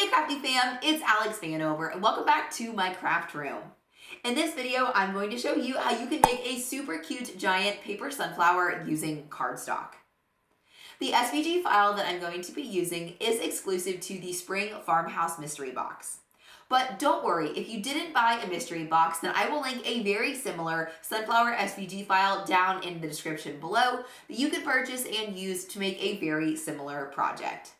Hey Crafty fam, it's Alex Vanover and welcome back to my craft room. In this video, I'm going to show you how you can make a super cute giant paper sunflower using cardstock. The SVG file that I'm going to be using is exclusive to the Spring Farmhouse Mystery Box. But don't worry, if you didn't buy a mystery box, then I will link a very similar sunflower SVG file down in the description below that you can purchase and use to make a very similar project.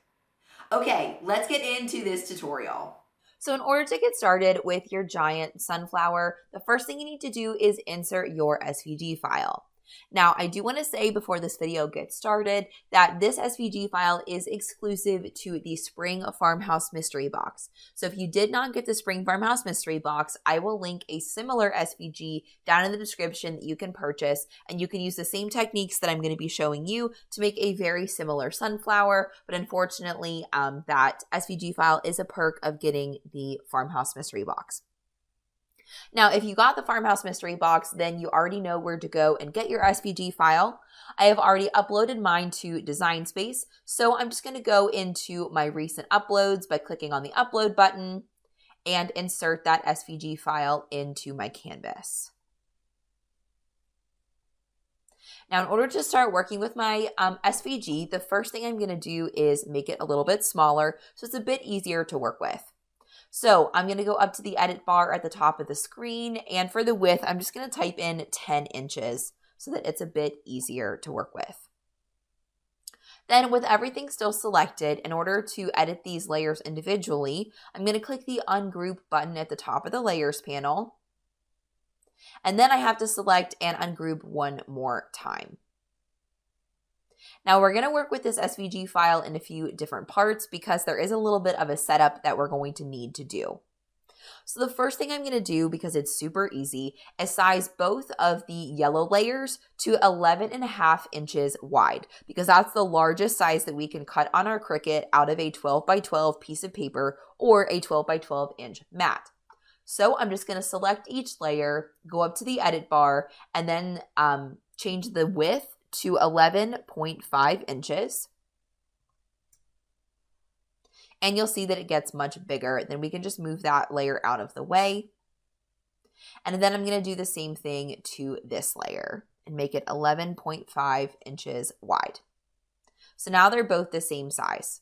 Okay, let's get into this tutorial. So in order to get started with your giant sunflower, the first thing you need to do is insert your SVG file. Now, I do want to say before this video gets started that this SVG file is exclusive to the Spring Farmhouse Mystery Box. So if you did not get the Spring Farmhouse Mystery Box, I will link a similar SVG down in the description that you can purchase, and you can use the same techniques that I'm going to be showing you to make a very similar sunflower, but unfortunately, that SVG file is a perk of getting the Farmhouse Mystery Box. Now, if you got the Farmhouse Mystery Box, then you already know where to go and get your SVG file. I have already uploaded mine to Design Space, so I'm just going to go into my recent uploads by clicking on the upload button and insert that SVG file into my canvas. Now, in order to start working with my SVG, the first thing I'm going to do is make it a little bit smaller so it's a bit easier to work with. So I'm going to go up to the edit bar at the top of the screen, and for the width, I'm just going to type in 10 inches so that it's a bit easier to work with. Then with everything still selected, in order to edit these layers individually, I'm going to click the Ungroup button at the top of the Layers panel, and then I have to select and ungroup one more time. Now we're going to work with this SVG file in a few different parts because there is a little bit of a setup that we're going to need to do. So the first thing I'm going to do, because it's super easy, is size both of the yellow layers to 11.5 inches wide, because that's the largest size that we can cut on our Cricut out of a 12 by 12 piece of paper or a 12 by 12 inch mat. So I'm just going to select each layer, go up to the edit bar, and then change the width to 11.5 inches. And you'll see that it gets much bigger. Then we can just move that layer out of the way. And then I'm going to do the same thing to this layer and make it 11.5 inches wide. So now they're both the same size.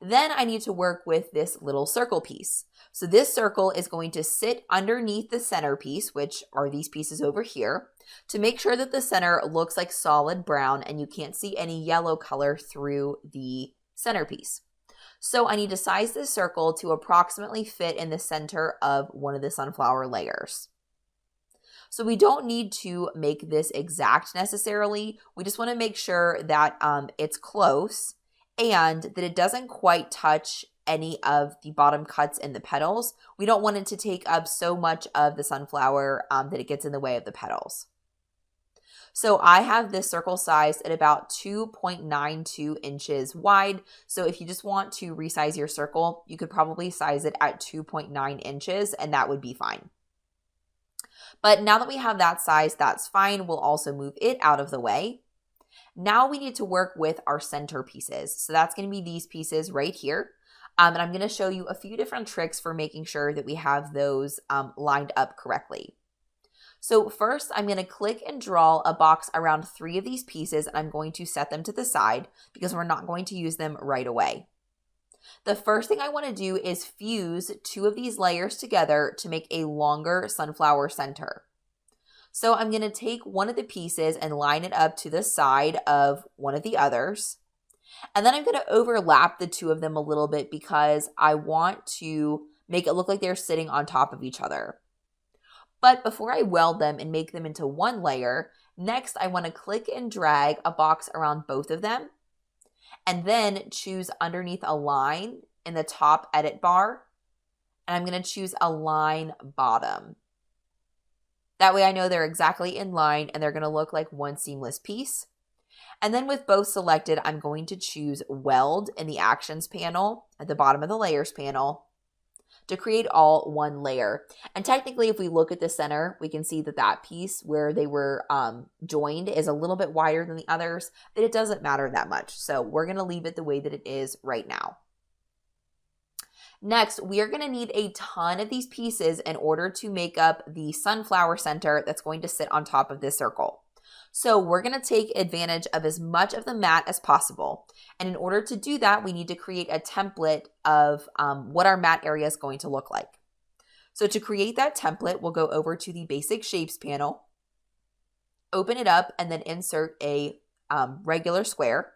Then I need to work with this little circle piece. So this circle is going to sit underneath the centerpiece, which are these pieces over here, to make sure that the center looks like solid brown and you can't see any yellow color through the centerpiece. So I need to size this circle to approximately fit in the center of one of the sunflower layers. So we don't need to make this exact necessarily. We just want to make sure that it's close and that it doesn't quite touch any of the bottom cuts in the petals. We don't want it to take up so much of the sunflower that it gets in the way of the petals. So I have this circle sized at about 2.92 inches wide. So if you just want to resize your circle, you could probably size it at 2.9 inches and that would be fine. But now that we have that size, that's fine. We'll also move it out of the way. Now we need to work with our center pieces. So that's going to be these pieces right here. And I'm going to show you a few different tricks for making sure that we have those lined up correctly. So first, I'm going to click and draw a box around 3 of these pieces, and I'm going to set them to the side because we're not going to use them right away. The first thing I want to do is fuse 2 of these layers together to make a longer sunflower center. So I'm going to take one of the pieces and line it up to the side of one of the others. And then I'm going to overlap the 2 of them a little bit because I want to make it look like they're sitting on top of each other. But before I weld them and make them into one layer, next I want to click and drag a box around both of them and then choose underneath a line in the top edit bar. And I'm going to choose Align Bottom. That way I know they're exactly in line and they're going to look like one seamless piece. And then with both selected, I'm going to choose Weld in the Actions panel at the bottom of the Layers panel to create all one layer. And technically, if we look at the center, we can see that that piece where they were joined is a little bit wider than the others, but it doesn't matter that much. So we're going to leave it the way that it is right now. Next, we are going to need a ton of these pieces in order to make up the sunflower center that's going to sit on top of this circle. So we're going to take advantage of as much of the mat as possible. And in order to do that, we need to create a template of what our mat area is going to look like. So to create that template, we'll go over to the Basic Shapes panel, open it up, and then insert a regular square.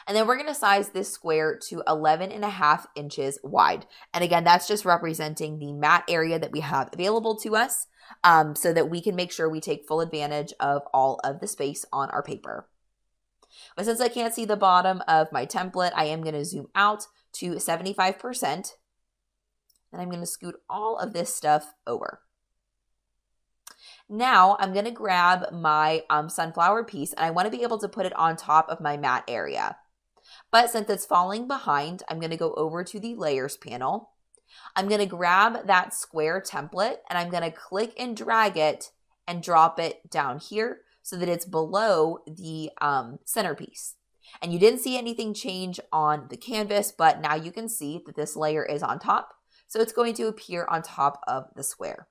And then we're going to size this square to 11.5 inches wide. And again, that's just representing the mat area that we have available to us so that we can make sure we take full advantage of all of the space on our paper. But since I can't see the bottom of my template, I am going to zoom out to 75%. And I'm going to scoot all of this stuff over. Now I'm going to grab my sunflower piece and I want to be able to put it on top of my mat area. But since it's falling behind, I'm going to go over to the Layers panel. I'm going to grab that square template and I'm going to click and drag it and drop it down here so that it's below the centerpiece. And you didn't see anything change on the canvas, but now you can see that this layer is on top. So it's going to appear on top of the square.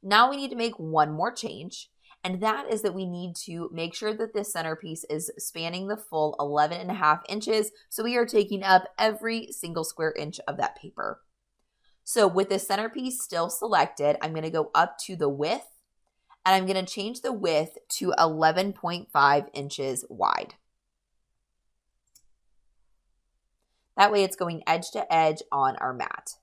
Now we need to make one more change. And that is that we need to make sure that this centerpiece is spanning the full 11.5 inches. So we are taking up every single square inch of that paper. So with the centerpiece still selected, I'm going to go up to the width and I'm going to change the width to 11.5 inches wide. That way it's going edge to edge on our mat.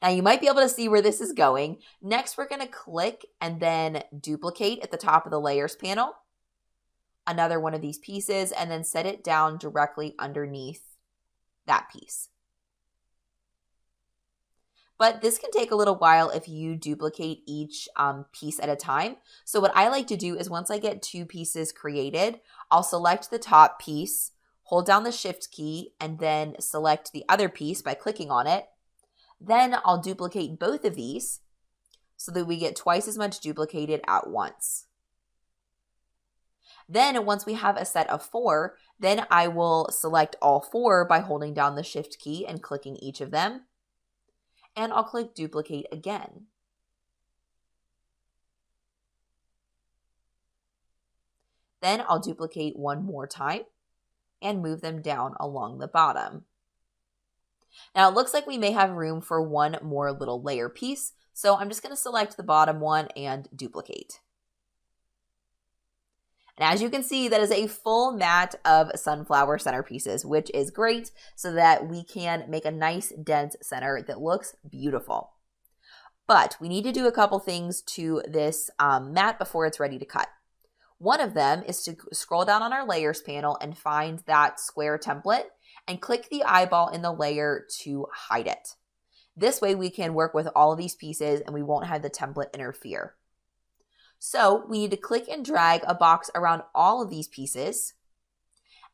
Now you might be able to see where this is going. Next, we're going to click and then duplicate at the top of the Layers panel, another one of these pieces, and then set it down directly underneath that piece. But this can take a little while if you duplicate each piece at a time. So what I like to do is once I get 2 pieces created, I'll select the top piece, hold down the Shift key, and then select the other piece by clicking on it. Then I'll duplicate both of these so that we get twice as much duplicated at once. Then once we have a set of 4, then I will select all 4 by holding down the Shift key and clicking each of them. And I'll click duplicate again. Then I'll duplicate one more time and move them down along the bottom. Now it looks like we may have room for one more little layer piece, so I'm just going to select the bottom one and duplicate. And as you can see, that is a full mat of sunflower centerpieces, which is great so that we can make a nice dense center that looks beautiful. But we need to do a couple things to this mat before it's ready to cut. One of them is to scroll down on our Layers panel and find that square template and click the eyeball in the layer to hide it. This way we can work with all of these pieces and we won't have the template interfere. So we need to click and drag a box around all of these pieces.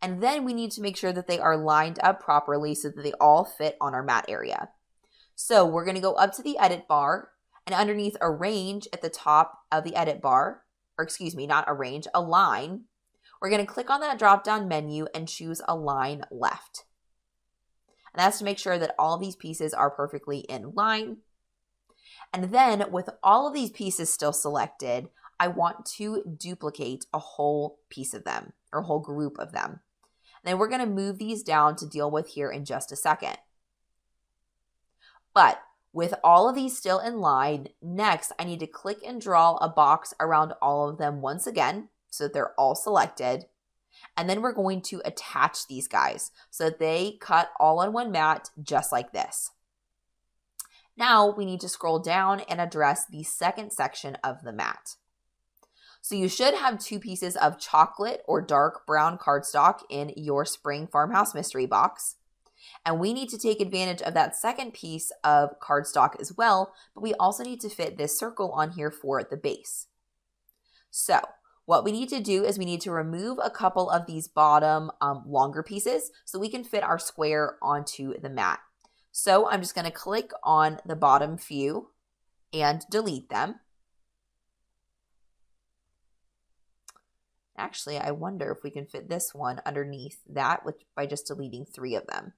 And then we need to make sure that they are lined up properly so that they all fit on our mat area. So we're going to go up to the edit bar and underneath arrange at the top of the edit bar, or excuse me, not arrange, align. We're going to click on that drop-down menu and choose Align Left. And that's to make sure that all of these pieces are perfectly in line. And then with all of these pieces still selected, I want to duplicate a whole piece of them, or a whole group of them. And then we're going to move these down to deal with here in just a second. But with all of these still in line, next I need to click and draw a box around all of them once again, so that they're all selected. And then we're going to attach these guys so that they cut all on one mat just like this. Now we need to scroll down and address the second section of the mat. So you should have 2 pieces of chocolate or dark brown cardstock in your Spring Farmhouse Mystery Box. And we need to take advantage of that second piece of cardstock as well, but we also need to fit this circle on here for the base. So what we need to do is we need to remove a couple of these bottom longer pieces so we can fit our square onto the mat. So I'm just going to click on the bottom few and delete them. Actually, I wonder if we can fit this one underneath that by just deleting 3 of them.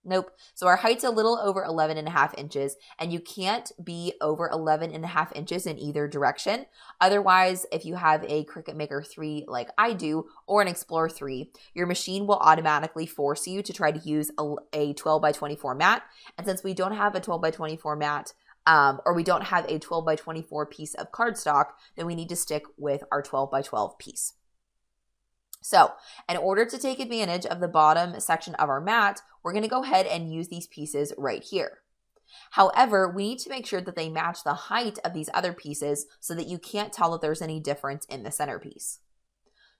Nope. So our height's a little over 11.5 inches, and you can't be over 11.5 inches in either direction. Otherwise, if you have a Cricut Maker 3 like I do, or an Explore 3, your machine will automatically force you to try to use a 12 by 24 mat. And since we don't have a 12 by 24 mat, or we don't have a 12 by 24 piece of cardstock, then we need to stick with our 12 by 12 piece. So in order to take advantage of the bottom section of our mat, we're going to go ahead and use these pieces right here. However, we need to make sure that they match the height of these other pieces so that you can't tell that there's any difference in the centerpiece.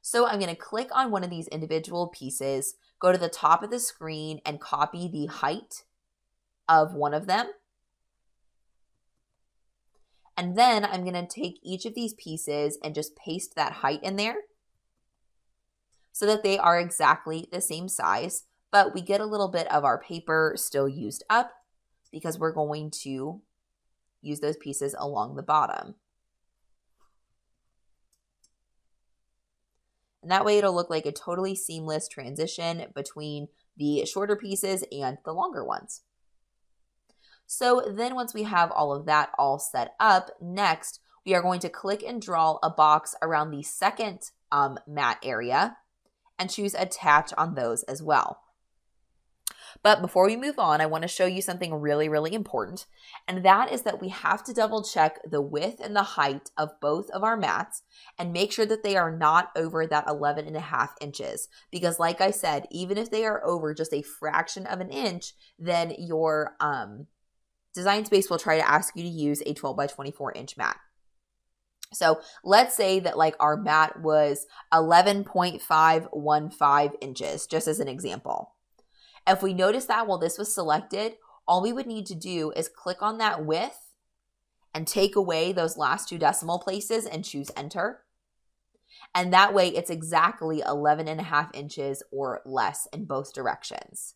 So I'm going to click on one of these individual pieces, go to the top of the screen and copy the height of one of them. And then I'm going to take each of these pieces and just paste that height in there so that they are exactly the same size, but we get a little bit of our paper still used up because we're going to use those pieces along the bottom. And that way it'll look like a totally seamless transition between the shorter pieces and the longer ones. So then once we have all of that all set up, next we are going to click and draw a box around the second mat area and choose attach on those as well. But before we move on, I want to show you something really, really important. And that is that we have to double check the width and the height of both of our mats and make sure that they are not over that 11.5 inches. Because like I said, even if they are over just a fraction of an inch, then your Design Space will try to ask you to use a 12 by 24 inch mat. So let's say that like our mat was 11.515 inches, just as an example. If we notice that while this was selected, all we would need to do is click on that width and take away those last 2 decimal places and choose enter. And that way it's exactly 11.5 inches or less in both directions.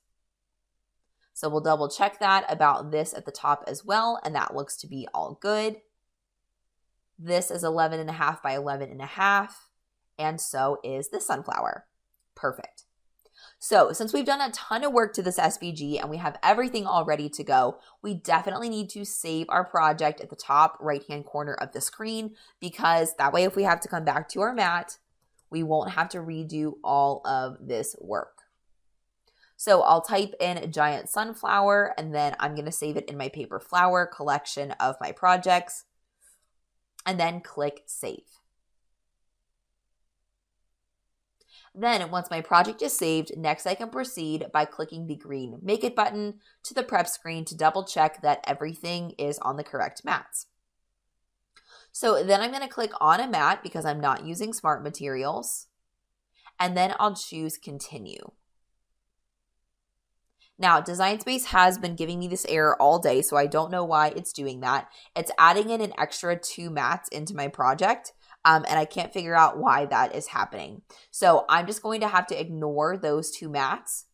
So we'll double check that about this at the top as well, and that looks to be all good. This is 11.5 by 11.5, and so is the sunflower. Perfect. So since we've done a ton of work to this SVG and we have everything all ready to go, we definitely need to save our project at the top right-hand corner of the screen, because that way if we have to come back to our mat, we won't have to redo all of this work. So I'll type in giant sunflower, and then I'm going to save it in my paper flower collection of my projects, and then click save. Then once my project is saved, next I can proceed by clicking the green Make It button to the prep screen to double check that everything is on the correct mats. So then I'm going to click on a mat because I'm not using smart materials, and then I'll choose continue. Now, Design Space has been giving me this error all day, so I don't know why it's doing that. It's adding in an extra 2 mats into my project, and I can't figure out why that is happening. So I'm just going to have to ignore those 2 mats.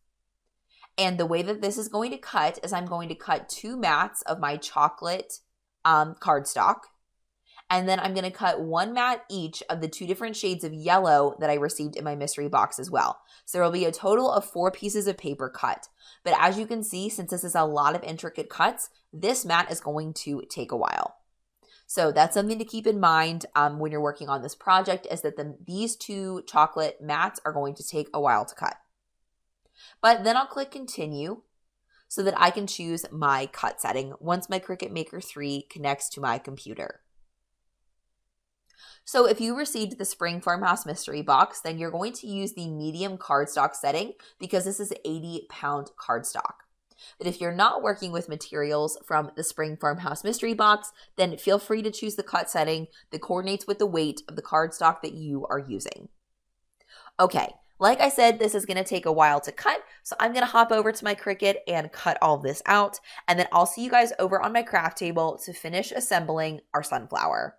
And the way that this is going to cut is I'm going to cut 2 mats of my chocolate cardstock. And then I'm going to cut 1 mat each of the 2 different shades of yellow that I received in my mystery box as well. So there will be a total of 4 pieces of paper cut. But as you can see, since this is a lot of intricate cuts, this mat is going to take a while. So that's something to keep in mind when you're working on this project, is that these 2 chocolate mats are going to take a while to cut. But then I'll click continue so that I can choose my cut setting once my Cricut Maker 3 connects to my computer. So if you received the Spring Farmhouse Mystery Box, then you're going to use the medium cardstock setting because this is 80-pound cardstock. But if you're not working with materials from the Spring Farmhouse Mystery Box, then feel free to choose the cut setting that coordinates with the weight of the cardstock that you are using. Okay, like I said, this is going to take a while to cut, so I'm going to hop over to my Cricut and cut all this out, and then I'll see you guys over on my craft table to finish assembling our sunflower.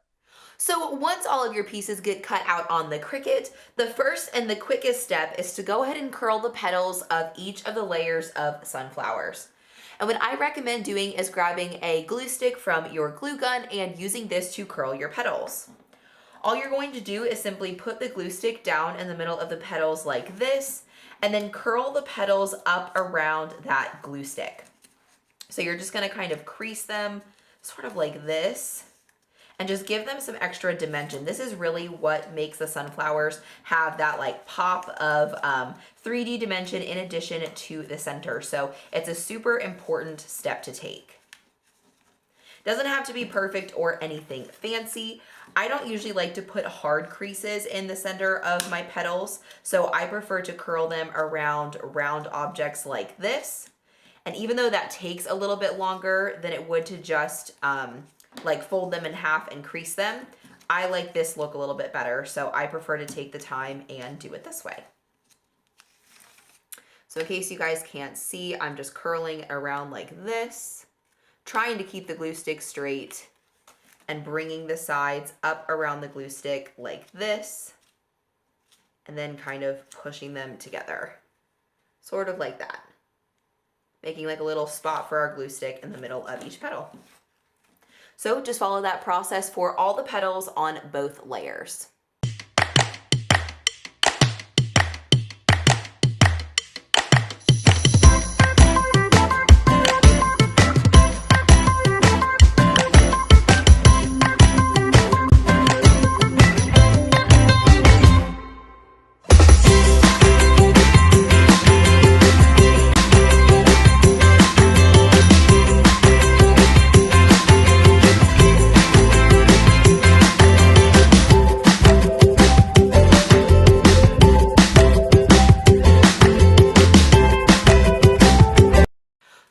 So once all of your pieces get cut out on the Cricut, the first and the quickest step is to go ahead and curl the petals of each of the layers of sunflowers. And what I recommend doing is grabbing a glue stick from your glue gun and using this to curl your petals. All you're going to do is simply put the glue stick down in the middle of the petals like this, and then curl the petals up around that glue stick. So you're just gonna kind of crease them sort of like this, and just give them some extra dimension. This is really what makes the sunflowers have that like pop of 3D dimension in addition to the center. So it's a super important step to take. Doesn't have to be perfect or anything fancy. I don't usually like to put hard creases in the center of my petals, so I prefer to curl them around round objects like this. And even though that takes a little bit longer than it would to just like fold them in half and crease them, I like this look a little bit better, so I prefer to take the time and do it this way. So in case you guys can't see, I'm just curling around like this, trying to keep the glue stick straight and bringing the sides up around the glue stick like this, and then kind of pushing them together, sort of like that, making like a little spot for our glue stick in the middle of each petal. So just follow that process for all the petals on both layers.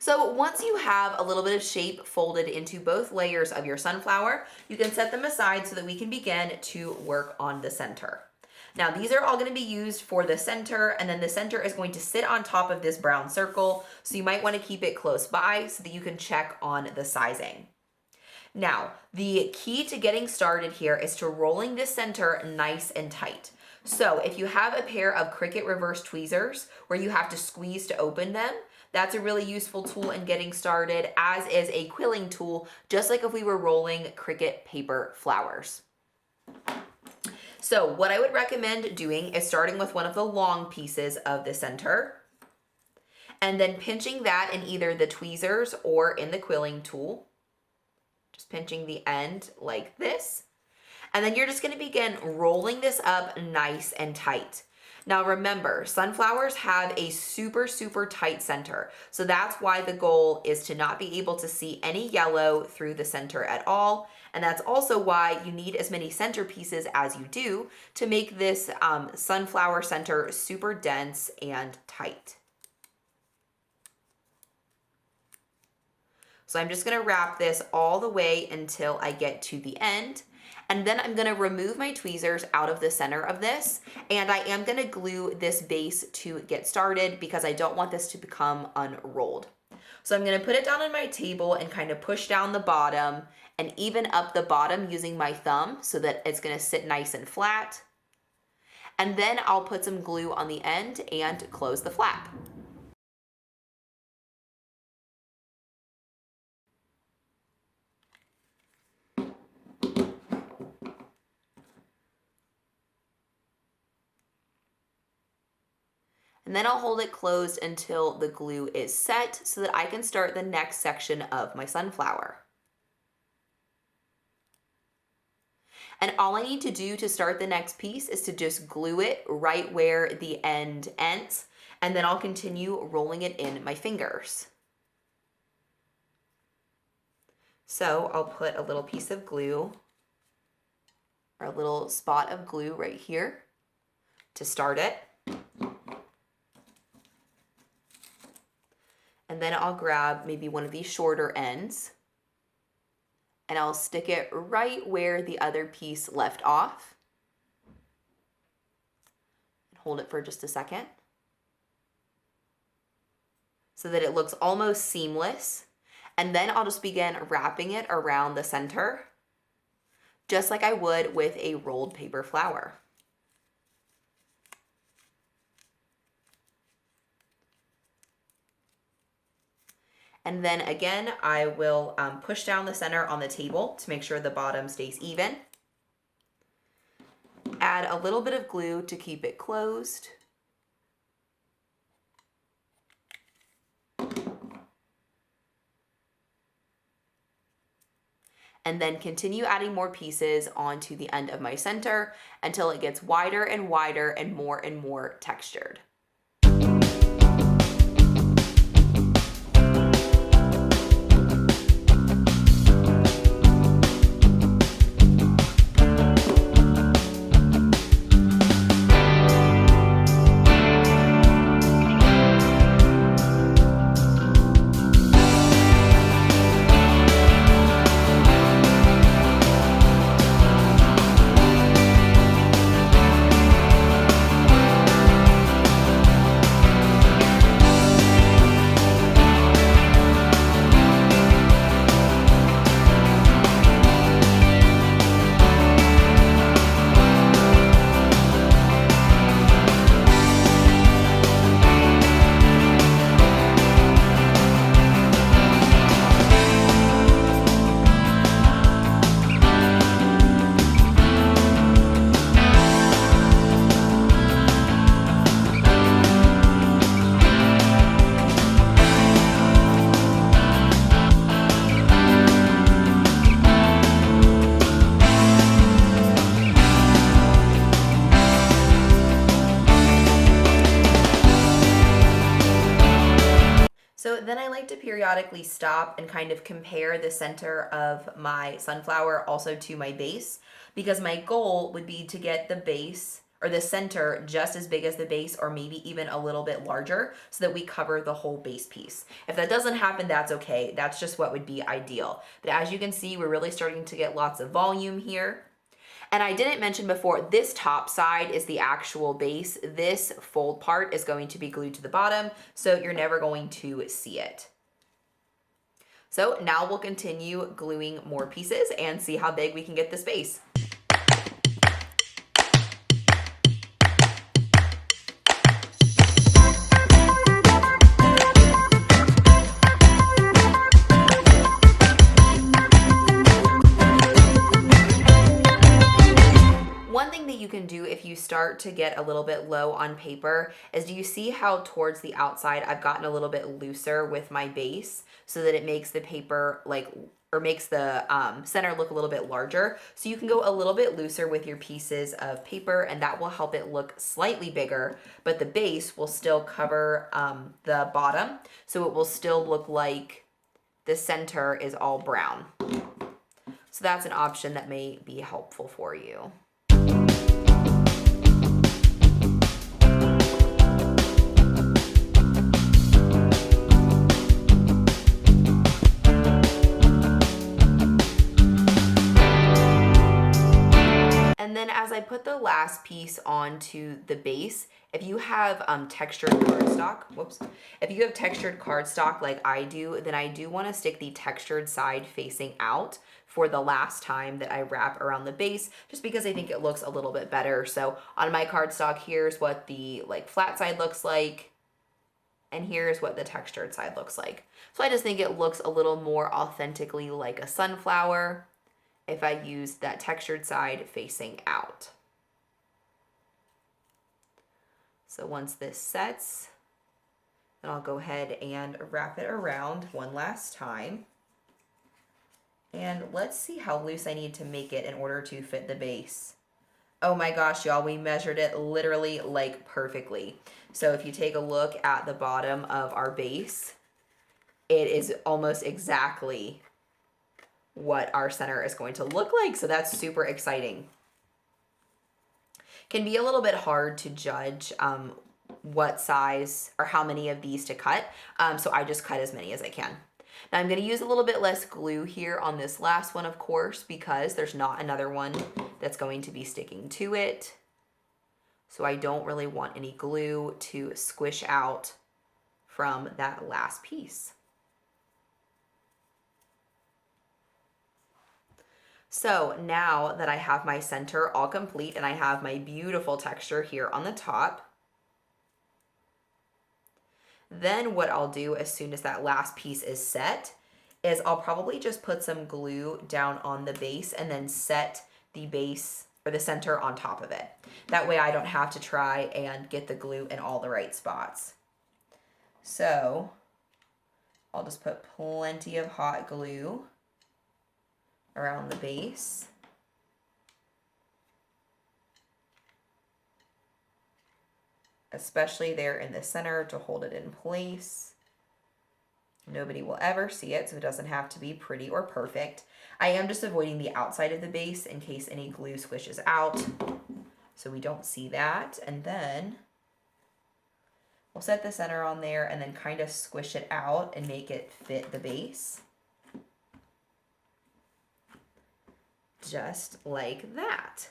So once you have a little bit of shape folded into both layers of your sunflower, you can set them aside so that we can begin to work on the center. Now these are all going to be used for the center, and then the center is going to sit on top of this brown circle, so you might want to keep it close by so that you can check on the sizing. Now, the key to getting started here is to rolling this center nice and tight. So if you have a pair of Cricut reverse tweezers where you have to squeeze to open them, that's a really useful tool in getting started, as is a quilling tool, just like if we were rolling Cricut paper flowers. So what I would recommend doing is starting with one of the long pieces of the center, and then pinching that in either the tweezers or in the quilling tool. Just pinching the end like this. And then you're just going to begin rolling this up nice and tight. Now remember, sunflowers have a super, super tight center. So that's why the goal is to not be able to see any yellow through the center at all. And that's also why you need as many center pieces as you do to make this sunflower center super dense and tight. So I'm just going to wrap this all the way until I get to the end. And then I'm going to remove my tweezers out of the center of this. And I am going to glue this base to get started because I don't want this to become unrolled. So I'm going to put it down on my table and kind of push down the bottom and even up the bottom using my thumb so that it's going to sit nice and flat. And then I'll put some glue on the end and close the flap. And then I'll hold it closed until the glue is set so that I can start the next section of my sunflower. And all I need to do to start the next piece is to just glue it right where the end ends, and then I'll continue rolling it in my fingers. So I'll put a little piece of glue, or a little spot of glue right here to start it. And then I'll grab maybe one of these shorter ends and I'll stick it right where the other piece left off. Hold it for just a second so that it looks almost seamless. And then I'll just begin wrapping it around the center, just like I would with a rolled paper flower. And then again, I will push down the center on the table to make sure the bottom stays even. add a little bit of glue to keep it closed. And then continue adding more pieces onto the end of my center until it gets wider and wider and more textured. So then I like to periodically stop and kind of compare the center of my sunflower also to my base, because my goal would be to get the base or the center just as big as the base, or maybe even a little bit larger, so that we cover the whole base piece. If that doesn't happen, that's okay. That's just what would be ideal. But as you can see, we're really starting to get lots of volume here. And I didn't mention before, this top side is the actual base. This fold part is going to be glued to the bottom, so you're never going to see it. So now we'll continue gluing more pieces and see how big we can get this base. You can do if you start to get a little bit low on paper is, do you see how towards the outside I've gotten a little bit looser with my base so that it makes the paper makes the center look a little bit larger? So you can go a little bit looser with your pieces of paper, and that will help it look slightly bigger, but the base will still cover the bottom, so it will still look like the center is all brown. So that's an option that may be helpful for you. And then as I put the last piece onto the base, if you have textured cardstock, if you have textured cardstock like I do, then I do want to stick the textured side facing out for the last time that I wrap around the base, just because I think it looks a little bit better. So on my cardstock, here's what the flat side looks like, and here's what the textured side looks like. So I just think it looks a little more authentically like a sunflower if I use that textured side facing out. So once this sets, then I'll go ahead and wrap it around one last time. And let's see how loose I need to make it in order to fit the base. Oh my gosh, y'all, we measured it literally perfectly. So if you take a look at the bottom of our base, it is almost exactly what our center is going to look like. So that's super exciting. Can be a little bit hard to judge what size or how many of these to cut. So I just cut as many as I can. Now I'm going to use a little bit less glue here on this last one, of course, because there's not another one that's going to be sticking to it. So I don't really want any glue to squish out from that last piece. So now that I have my center all complete and I have my beautiful texture here on the top, then what I'll do as soon as that last piece is set is I'll probably just put some glue down on the base and then set the base or the center on top of it. That way I don't have to try and get the glue in all the right spots. So I'll just put plenty of hot glue around the base. Especially there in the center to hold it in place. Nobody will ever see it, so it doesn't have to be pretty or perfect. I am just avoiding the outside of the base in case any glue squishes out, so we don't see that. And then we'll set the center on there and then kind of squish it out and make it fit the base. Just like that.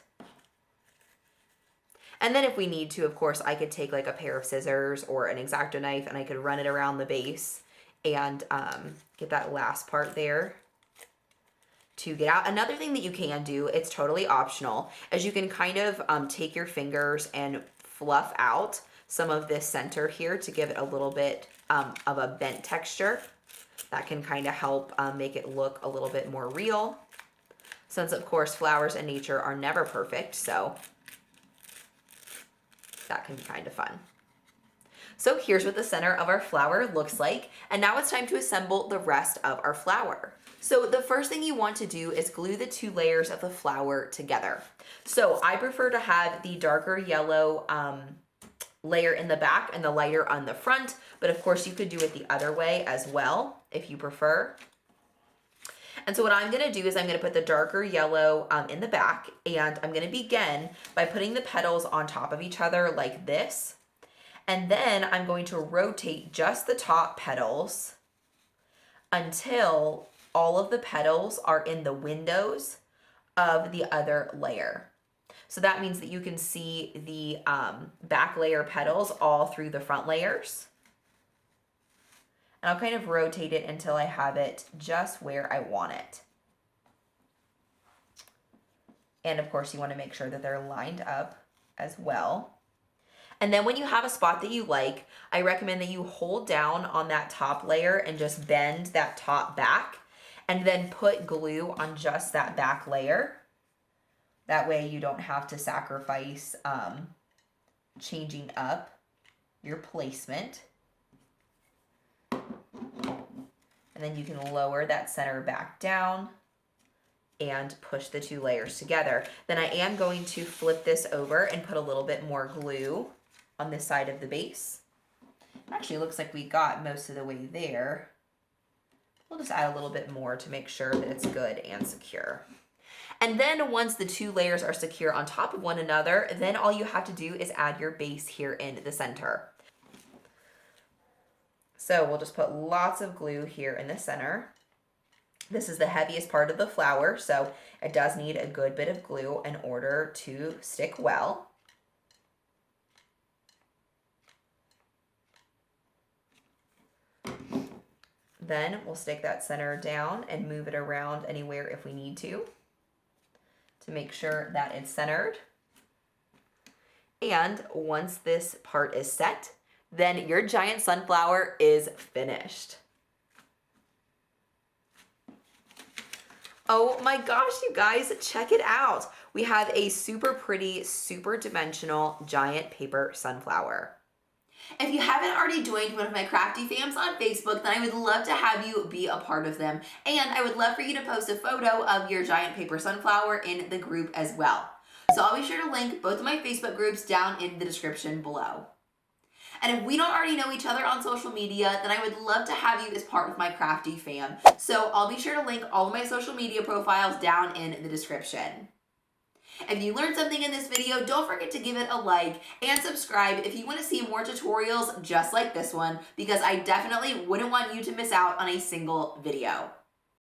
And then if we need to, of course, I could take like a pair of scissors or an X-Acto knife and I could run it around the base and get that last part there to get out. Another thing that you can do, it's totally optional, is you can kind of take your fingers and fluff out some of this center here to give it a little bit of a bent texture. That can kind of help make it look a little bit more real. Since, of course, flowers in nature are never perfect, so that can be kind of fun. So here's what the center of our flower looks like. And now it's time to assemble the rest of our flower. So the first thing you want to do is glue the 2 layers of the flower together. So I prefer to have the darker yellow layer in the back and the lighter on the front, but of course you could do it the other way as well if you prefer. And so what I'm gonna do is I'm gonna put the darker yellow in the back, and I'm gonna begin by putting the petals on top of each other like this. And then I'm going to rotate just the top petals until all of the petals are in the windows of the other layer. So that means that you can see the back layer petals all through the front layers. And I'll kind of rotate it until I have it just where I want it. And of course you want to make sure that they're lined up as well. And then when you have a spot that you like, I recommend that you hold down on that top layer and just bend that top back and then put glue on just that back layer. That way you don't have to sacrifice changing up your placement. And then you can lower that center back down and push the 2 layers together. Then I am going to flip this over and put a little bit more glue on this side of the base. It actually looks like we got most of the way there. We'll just add a little bit more to make sure that it's good and secure. And then once the 2 layers are secure on top of one another, then all you have to do is add your base here in the center. So we'll just put lots of glue here in the center. This is the heaviest part of the flower, so it does need a good bit of glue in order to stick well. Then we'll stick that center down and move it around anywhere if we need to make sure that it's centered. And once this part is set, then your giant sunflower is finished. Oh my gosh, you guys, check it out. We have a super pretty, super dimensional giant paper sunflower. If you haven't already joined one of my crafty fams on Facebook, then I would love to have you be a part of them. And I would love for you to post a photo of your giant paper sunflower in the group as well. So I'll be sure to link both of my Facebook groups down in the description below. And if we don't already know each other on social media, then I would love to have you as part of my crafty fam. So I'll be sure to link all of my social media profiles down in the description. If you learned something in this video, don't forget to give it a like and subscribe if you want to see more tutorials just like this one, because I definitely wouldn't want you to miss out on a single video.